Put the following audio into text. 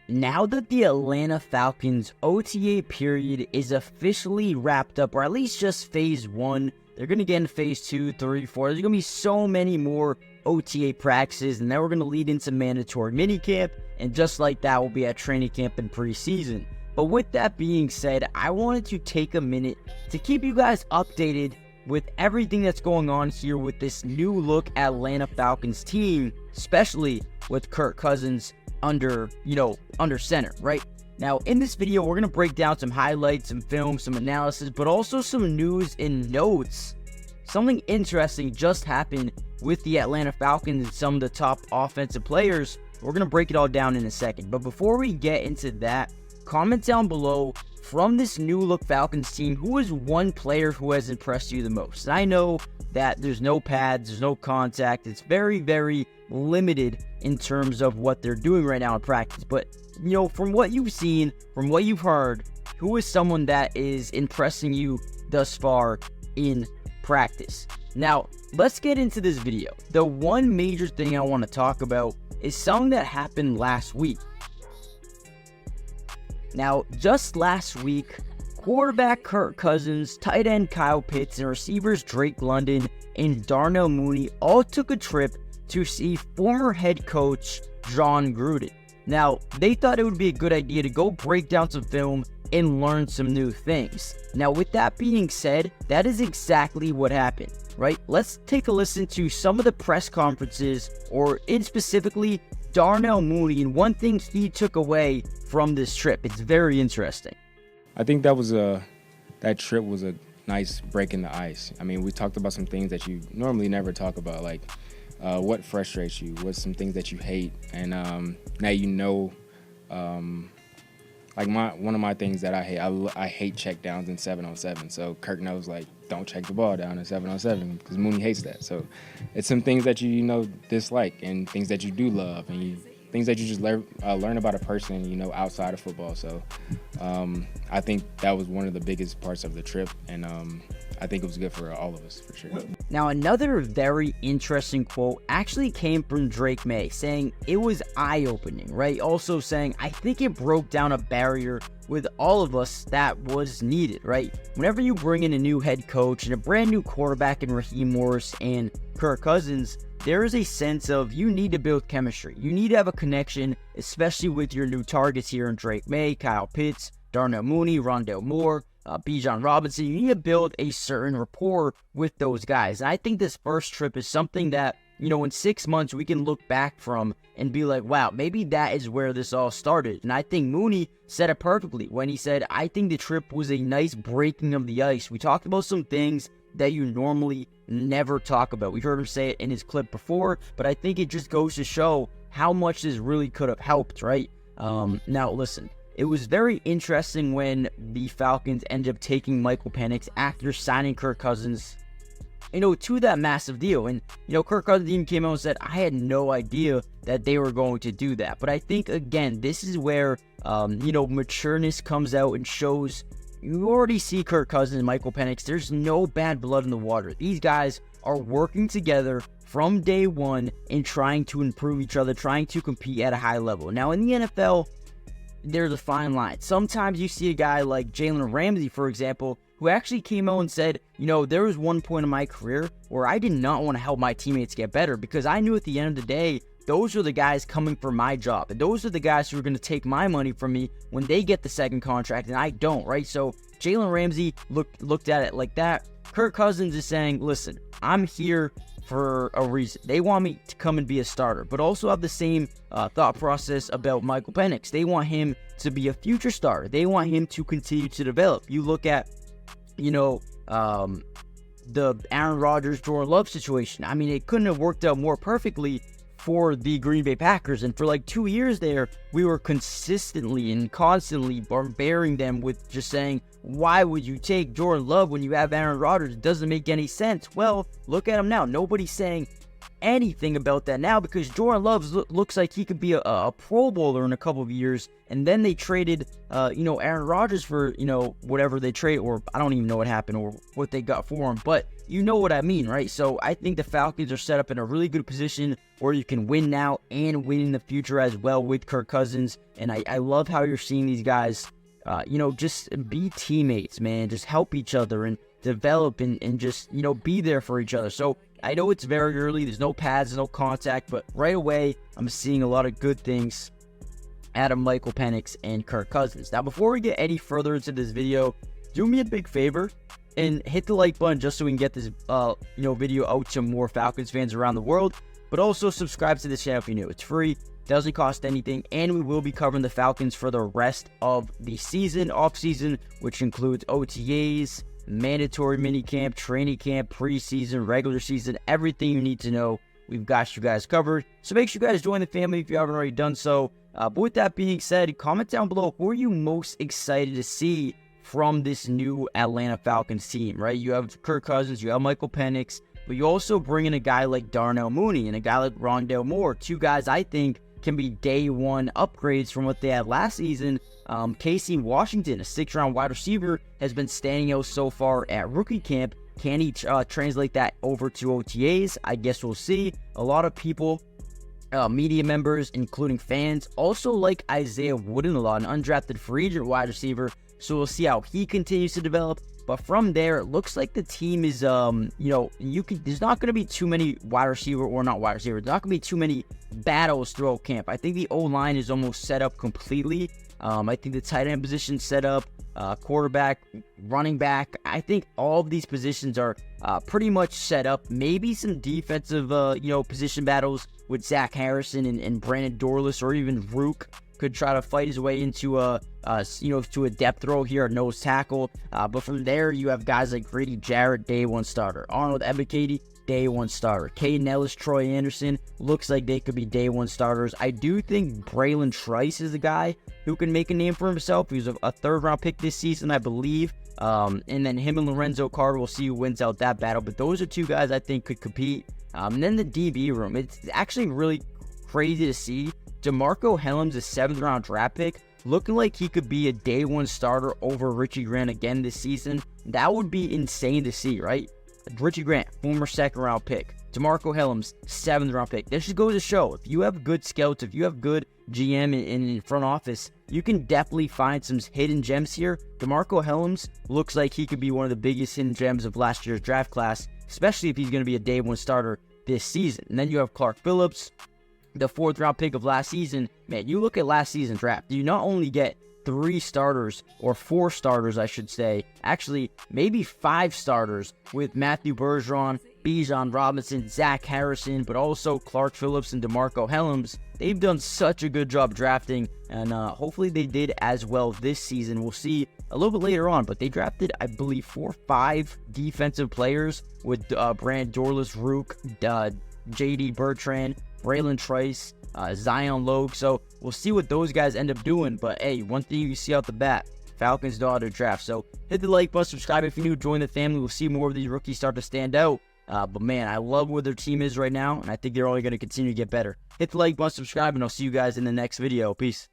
Now that the Atlanta Falcons OTA period is officially wrapped up, or at least just phase 1, they're going to get into phase 2, 3, 4. There's going to be so many more OTA practices, and then we're going to lead into mandatory minicamp, and just like that, we'll be at training camp and preseason. But with that being said, I wanted to take a minute to keep you guys updated with everything that's going on here with this new look Atlanta Falcons team, especially with Kirk Cousins under center, right? Now, in this video, we're going to break down some highlights, some film, some analysis, but also some news and notes. Something interesting just happened with the Atlanta Falcons and some of the top offensive players. We're going to break it all down in a second. But before we get into that, comment down below from this new look Falcons team, who is one player who has impressed you the most? And I know that there's no pads, there's no contact. It's very, very limited in terms of what they're doing right now in practice. But, from what you've seen, from what you've heard, who is someone that is impressing you thus far in practice? Now, let's get into this video. The one major thing I want to talk about is something that happened last week. Now, just last week, quarterback Kirk Cousins, tight end Kyle Pitts, and receivers Drake London and Darnell Mooney all took a trip to see former head coach John Gruden. Now, they thought it would be a good idea to go break down some film and learn some new things. Now, with that being said, that is exactly what happened, right? Let's take a listen to some of the press conferences, or in specifically Darnell Mooney, and one thing he took away from this trip. It's very interesting. I think that trip was a nice break in the ice. I mean, we talked about some things that you normally never talk about, like what frustrates you, what's some things that you hate, and now like one of my things that I hate, I hate check downs in 7-on-7. So Kirk knows, like, don't check the ball down in 7-on-7 because Mooney hates that. So it's some things that you dislike and things that you do love, and things that you just learn about a person, outside of football. So I think that was one of the biggest parts of the trip, and I think it was good for all of us, for sure. Now, another very interesting quote actually came from Drake May, saying it was eye-opening, right? Also saying, I think it broke down a barrier with all of us that was needed, right? Whenever you bring in a new head coach and a brand new quarterback in Raheem Morris and Kirk Cousins, there is a sense of you need to build chemistry. You need to have a connection, especially with your new targets here in Drake May, Kyle Pitts, Darnell Mooney, Rondale Moore, Bijan Robinson. You need to build a certain rapport with those guys. And I think this first trip is something that, in 6 months we can look back from and be like, wow, maybe that is where this all started. And I think Mooney said it perfectly when he said, I think the trip was a nice breaking of the ice. We talked about some things that you normally never talk about. We've heard him say it in his clip before, but I think it just goes to show how much this really could have helped, right? Now, listen. It was very interesting when the Falcons ended up taking Michael Penix after signing Kirk Cousins, to that massive deal. And, Kirk Cousins even came out and said, I had no idea that they were going to do that. But I think, again, this is where, matureness comes out and shows. You already see Kirk Cousins and Michael Penix. There's no bad blood in the water. These guys are working together from day one and trying to improve each other, trying to compete at a high level. Now, in the NFL, there's a fine line. Sometimes you see a guy like Jalen Ramsey, for example, who actually came out and said, there was one point in my career where I did not want to help my teammates get better because I knew at the end of the day, those are the guys coming for my job. And those are the guys who are going to take my money from me when they get the second contract and I don't, right? So Jalen Ramsey looked at it like that. Kirk Cousins is saying, listen, I'm here for a reason. They want me to come and be a starter, but also have the same thought process about Michael Penix. They want him to be a future starter. They want him to continue to develop. You look at, the Aaron Rodgers, Jordan Love situation. I mean, it couldn't have worked out more perfectly for the Green Bay Packers. And for like 2 years there, we were consistently and constantly barbariting them with just saying, why would you take Jordan Love when you have Aaron Rodgers? It doesn't make any sense. Well, look at him now. Nobody's saying anything about that now, because Jordan Love looks like he could be a Pro Bowler in a couple of years. And then they traded, Aaron Rodgers for, whatever they trade, or I don't even know what happened or what they got for him. But you know what I mean, right? So I think the Falcons are set up in a really good position where you can win now and win in the future as well with Kirk Cousins. And I love how you're seeing these guys, just be teammates, man. Just help each other and develop and just, be there for each other. So I know it's very early. There's no pads, no contact, but right away, I'm seeing a lot of good things out of Michael Penix and Kirk Cousins. Now, before we get any further into this video, do me a big favor and hit the like button just so we can get this, video out to more Falcons fans around the world. But also subscribe to the channel if you're new. It's free, doesn't cost anything, and we will be covering the Falcons for the rest of the season, off-season, which includes OTAs, mandatory minicamp, training camp, preseason, regular season, everything you need to know. We've got you guys covered. So make sure you guys join the family if you haven't already done so. But with that being said, comment down below who are you most excited to see from this new Atlanta Falcons team, right? You have Kirk Cousins, you have Michael Penix, but you also bring in a guy like Darnell Mooney and a guy like Rondale Moore, two guys I think can be day one upgrades from what they had last season. Casey Washington, a 6th-round wide receiver, has been standing out so far at rookie camp. Can he translate that over to OTAs? I guess we'll see. A lot of people, media members, including fans, also like Isaiah Wooden a lot, an undrafted free agent wide receiver. So we'll see how he continues to develop. But from there, it looks like the team is, there's not going to be too many there's not going to be too many battles throughout camp. I think the O-line is almost set up completely. I think the tight end position set up, quarterback, running back. I think all of these positions are pretty much set up. Maybe some defensive, position battles with Zach Harrison and Brandon Dorlus, or even Rook could try to fight his way into to a depth role here at nose tackle. But from there, you have guys like Grady Jarrett, day one starter. Arnold Ebiketie, day one starter. Caden Ellis, Troy Anderson, looks like they could be day one starters. I do think Braylon Trice is a guy who can make a name for himself. He was a 3rd-round pick this season, I believe. And then him and Lorenzo Carter, we'll see who wins out that battle. But those are two guys I think could compete. And then the DB room, it's actually really crazy to see. DeMarco Hellams, a 7th-round draft pick, looking like he could be a day one starter over Richie Grant again this season. That would be insane to see, right? Richie Grant, former 2nd-round pick. DeMarco Hellams, 7th-round pick. This just goes to show, if you have good scouts, if you have good GM in front office, you can definitely find some hidden gems here. DeMarco Hellams looks like he could be one of the biggest hidden gems of last year's draft class, especially if he's going to be a day one starter this season. And then you have Clark Phillips, the 4th-round pick of last season. Man, you look at last season's draft, you not only get 3 starters, or 4 starters, I should say, actually, maybe 5 starters with Matthew Bergeron, Bijan Robinson, Zach Harrison, but also Clark Phillips and DeMarco Hellams. They've done such a good job drafting, and hopefully they did as well this season. We'll see a little bit later on, but they drafted, I believe, 4 or 5 defensive players with Brand Dorlus, Rook, J.D. Bertrand, Braylon Trice, Zion Logue. So we'll see what those guys end up doing. But hey, one thing you see out the bat, Falcons know how to draft. So hit the like button, subscribe if you're new, join the family. We'll see more of these rookies start to stand out. But man, I love where their team is right now, and I think they're only going to continue to get better. Hit the like button, subscribe, and I'll see you guys in the next video. Peace.